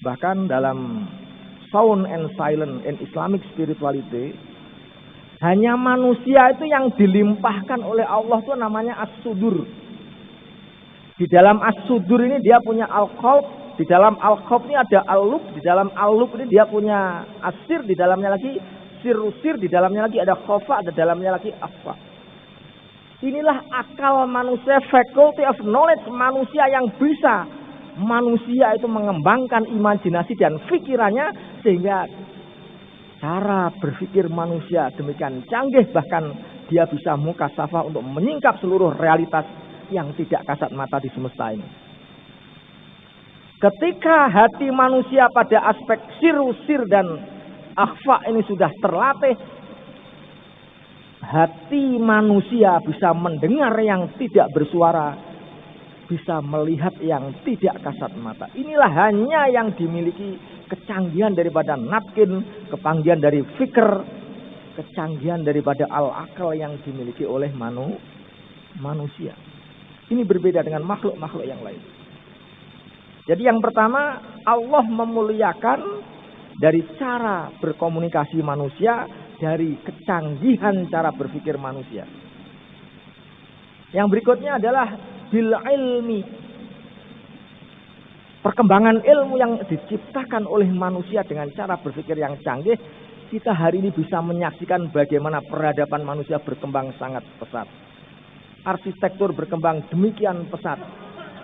Bahkan dalam Sound and Silence in Islamic Spirituality, hanya manusia itu yang dilimpahkan oleh Allah itu namanya as-sudur. Di dalam as-sudur ini dia punya al-qalb, di dalam al-qalb ini ada al-lub, di dalam al-lub ini dia punya asir, di dalamnya lagi sir-sir, di dalamnya lagi ada khofa, ada dalamnya lagi afa. Inilah akal manusia, faculty of knowledge manusia yang bisa manusia itu mengembangkan imajinasi dan pikirannya sehingga cara berpikir manusia demikian canggih, bahkan dia bisa mukasyafah untuk menyingkap seluruh realitas yang tidak kasat mata di semesta ini. Ketika hati manusia pada aspek sir dan akhfa ini sudah terlatih, hati manusia bisa mendengar yang tidak bersuara, bisa melihat yang tidak kasat mata. Inilah hanya yang dimiliki kecanggihan daripada natkin, kepanggihan dari fikir, kecanggihan daripada al-akal yang dimiliki oleh manusia. Ini berbeda dengan makhluk-makhluk yang lain. Jadi yang pertama, Allah memuliakan dari cara berkomunikasi manusia, dari kecanggihan cara berpikir manusia. Yang berikutnya adalah bil ilmi. Perkembangan ilmu yang diciptakan oleh manusia dengan cara berpikir yang canggih, kita hari ini bisa menyaksikan bagaimana peradaban manusia berkembang sangat pesat. Arsitektur berkembang demikian pesat.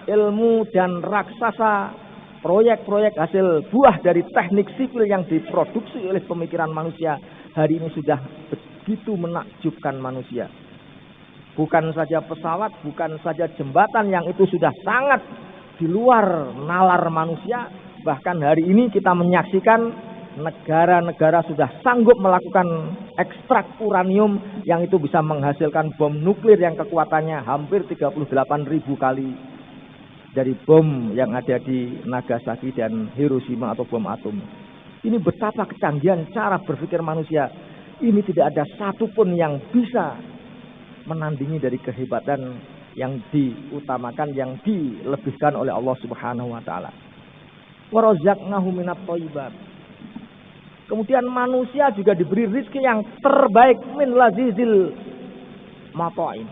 Ilmu dan raksasa, proyek-proyek hasil buah dari teknik sipil yang diproduksi oleh pemikiran manusia hari ini sudah begitu menakjubkan manusia. Bukan saja pesawat, bukan saja jembatan yang itu sudah sangat di luar nalar manusia. Bahkan hari ini kita menyaksikan negara-negara sudah sanggup melakukan ekstrak uranium yang itu bisa menghasilkan bom nuklir yang kekuatannya hampir 38.000 kali dari bom yang ada di Nagasaki dan Hiroshima atau bom atom. Ini betapa kecanggihan cara berpikir manusia. Ini tidak ada satupun yang bisa menandingi dari kehebatan yang diutamakan, yang dilebihkan oleh Allah Subhanahu wa taala. Wa razaqnahu minat thayyibat. Kemudian manusia juga diberi rezeki yang terbaik, min lazizil mata'im.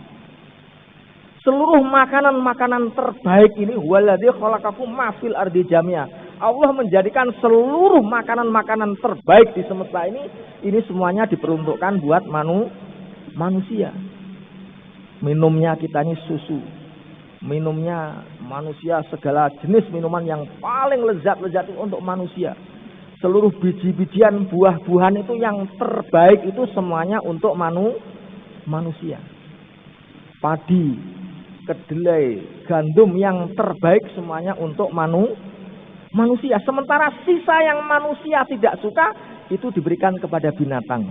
Seluruh makanan-makanan terbaik ini waladzi khalaqakum ma fil ardi jami'a. Allah menjadikan seluruh makanan-makanan terbaik di semesta ini semuanya diperuntukkan buat manusia. Minumnya kita ini susu. Minumnya manusia manusia segala jenis minuman yang paling lezat-lezat untuk manusia. Seluruh biji-bijian, buah-buahan itu yang terbaik itu semuanya untuk manusia. Padi, kedelai, gandum yang terbaik semuanya untuk manusia. Sementara sisa yang manusia tidak suka itu diberikan kepada binatang.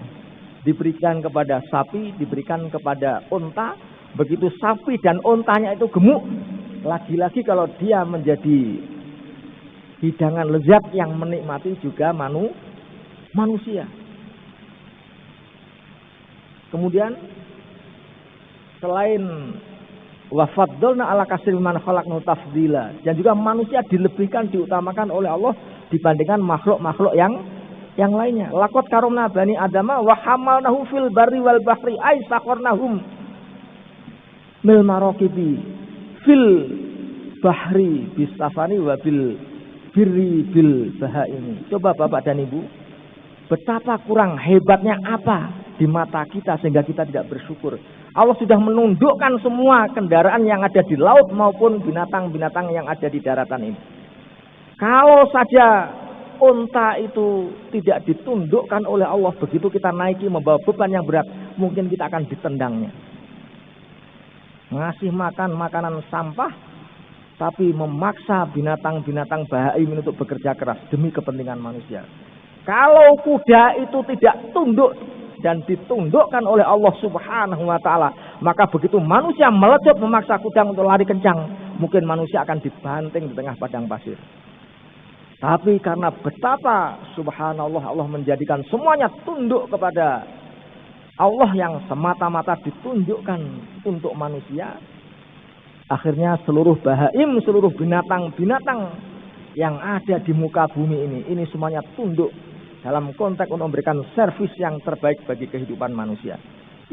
Diberikan kepada sapi, diberikan kepada unta. Begitu sapi dan untanya itu gemuk, lagi-lagi kalau dia menjadi hidangan lezat yang menikmati juga manusia. Kemudian selain wafaddalna ala katsir man khalaqna tafdila, dan juga manusia dilebihkan, diutamakan oleh Allah dibandingkan makhluk-makhluk yang lainnya. Laqad karomna bani adama wa hamalnahu fil barri wal bahri ay sakarnahum mil maraqibi fil bahri bisafani wa bil birri bil bahaimi. Coba Bapak dan Ibu, betapa kurang hebatnya apa di mata kita sehingga kita tidak bersyukur. Allah sudah menundukkan semua kendaraan yang ada di laut maupun binatang-binatang yang ada di daratan ini. Kalau saja unta itu tidak ditundukkan oleh Allah, begitu kita naiki membawa beban yang berat, mungkin kita akan ditendangnya. Ngasih makan makanan sampah, tapi memaksa binatang-binatang bahaim untuk bekerja keras demi kepentingan manusia. Kalau kuda itu tidak tunduk dan ditundukkan oleh Allah Subhanahu wa taala, maka begitu manusia melecut memaksa kuda untuk lari kencang, mungkin manusia akan dibanting di tengah padang pasir. Tapi karena betapa subhanallah Allah menjadikan semuanya tunduk kepada Allah yang semata-mata ditunjukkan untuk manusia, akhirnya seluruh bahaim, seluruh binatang-binatang yang ada di muka bumi ini semuanya tunduk dalam konteks untuk memberikan servis yang terbaik bagi kehidupan manusia.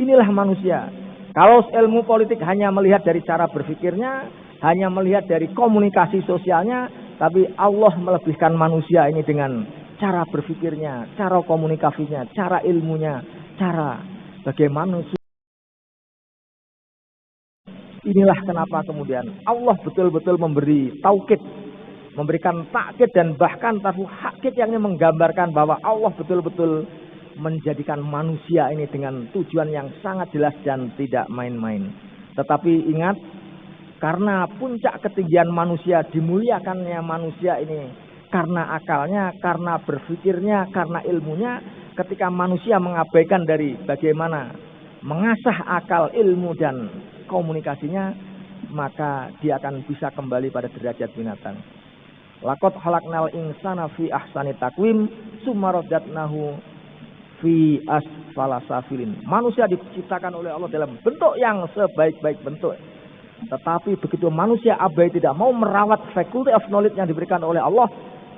Inilah manusia. Kalau ilmu politik hanya melihat dari cara berpikirnya, hanya melihat dari komunikasi sosialnya, tapi Allah melebihkan manusia ini dengan cara berpikirnya, cara komunikasinya, cara ilmunya, cara bagaimana. Inilah kenapa kemudian Allah betul-betul memberi taukid, memberikan takkid dan bahkan takhid yang menggambarkan bahwa Allah betul-betul menjadikan manusia ini dengan tujuan yang sangat jelas dan tidak main-main. Tetapi ingat, karena puncak ketinggian manusia, dimuliakannya manusia ini karena akalnya, karena berpikirnya, karena ilmunya. Ketika manusia mengabaikan dari bagaimana mengasah akal, ilmu dan komunikasinya, maka dia akan bisa kembali pada derajat binatang. Laqad khalaqnal insana fi ahsani taqwim tsumma radadnahu fi asfala safilin. Manusia diciptakan oleh Allah dalam bentuk yang sebaik-baik bentuk. Tetapi begitu manusia abai, tidak mau merawat faculty of knowledge yang diberikan oleh Allah,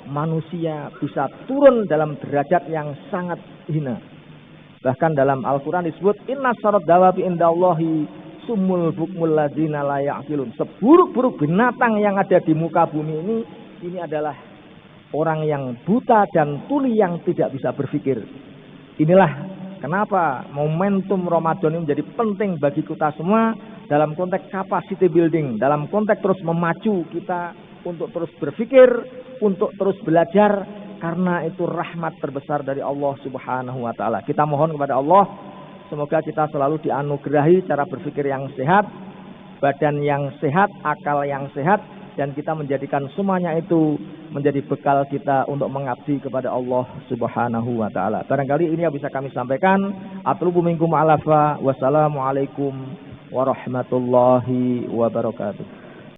manusia bisa turun dalam derajat yang sangat hina. Bahkan dalam Al-Quran disebut inna syarat dawabi indallahi sumul bukmul ladzina la ya'qilun. Seburuk-buruk binatang yang ada di muka bumi ini adalah orang yang buta dan tuli yang tidak bisa berpikir. Inilah kenapa momentum Ramadan ini menjadi penting bagi kita semua dalam konteks capacity building, dalam konteks terus memacu kita untuk terus berpikir, untuk terus belajar, karena itu rahmat terbesar dari Allah Subhanahu wa taala. Kita mohon kepada Allah semoga kita selalu dianugerahi cara berpikir yang sehat, badan yang sehat, akal yang sehat, dan kita menjadikan semuanya itu menjadi bekal kita untuk mengabdi kepada Allah Subhanahu wa taala. Barangkali ini yang bisa kami sampaikan. Atlubu minkum alafa. Wassalamualaikum warahmatullahi wabarakatuh.